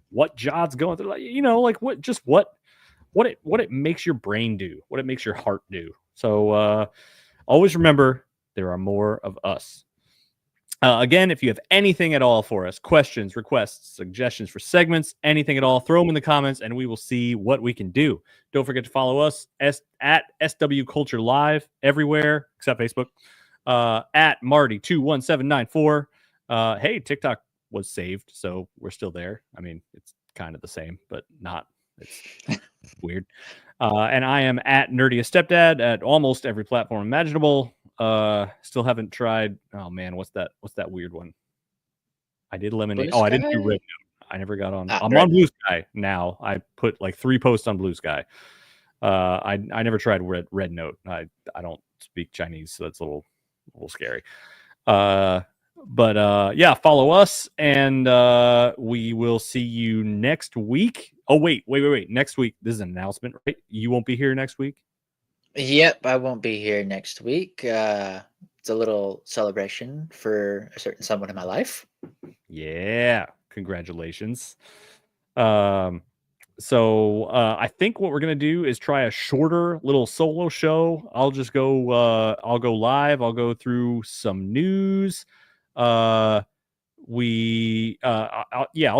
what Jod's going through, like what it makes your brain do, what it makes your heart do. So always remember there are more of us. Again, if you have anything at all for us, questions, requests, suggestions for segments, anything at all, throw them in the comments and we will see what we can do. Don't forget to follow us at SW Culture Live everywhere except Facebook, at Marty21794. Hey, TikTok was saved, so we're still there. I mean, it's kind of the same, but not. It's weird. And I am at Nerdiest Stepdad at almost every platform imaginable. Still haven't tried. Oh man, what's that weird one? I did Lemonade. I didn't do Red Note. I never got on. I'm on Blue Sky now. I put like 3 posts on Blue Sky. I never tried Red Note. I don't speak Chinese, so that's a little scary. But yeah, follow us, and we will see you next week. Oh, wait. Next week, this is an announcement, right? You won't be here next week? Yep, I won't be here next week. It's a little celebration for a certain someone in my life. Yeah, congratulations. So I think what we're gonna do is try a shorter little solo show. I'll just go. I'll go live. I'll go through some news. I'll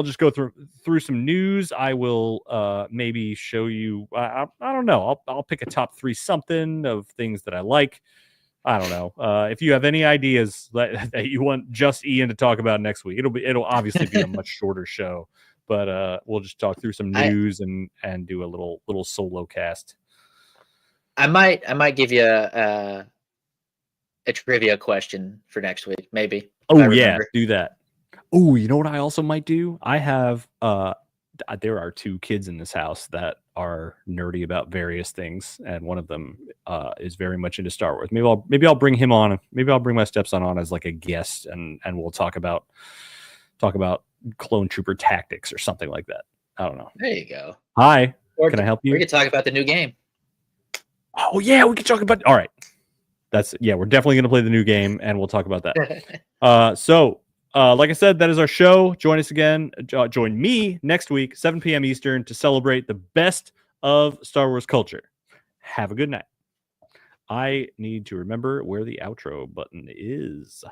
just go through some news. I will maybe show you. I don't know. I'll pick a top 3 something of things that I like. I don't know. If you have any ideas that you want just Ian to talk about next week, it'll obviously be a much shorter show. But we'll just talk through some news and do a little solo cast. I might give you a trivia question for next week, maybe. Oh yeah, do that. Oh, you know what I also might do? I have there are 2 kids in this house that are nerdy about various things, and one of them is very much into Star Wars. Maybe I'll bring him on. Maybe I'll bring my stepson on as like a guest, and we'll talk about clone trooper tactics or something like that. I don't know. There you go. Hi, can I help you? We could talk about the new game. Oh yeah, we could talk about. All right, we're definitely gonna play the new game, and we'll talk about that. So like I said, that is our show. Join us again. Join me next week, 7 p.m. Eastern, to celebrate the best of Star Wars culture. Have a good night. I need to remember where the outro button is.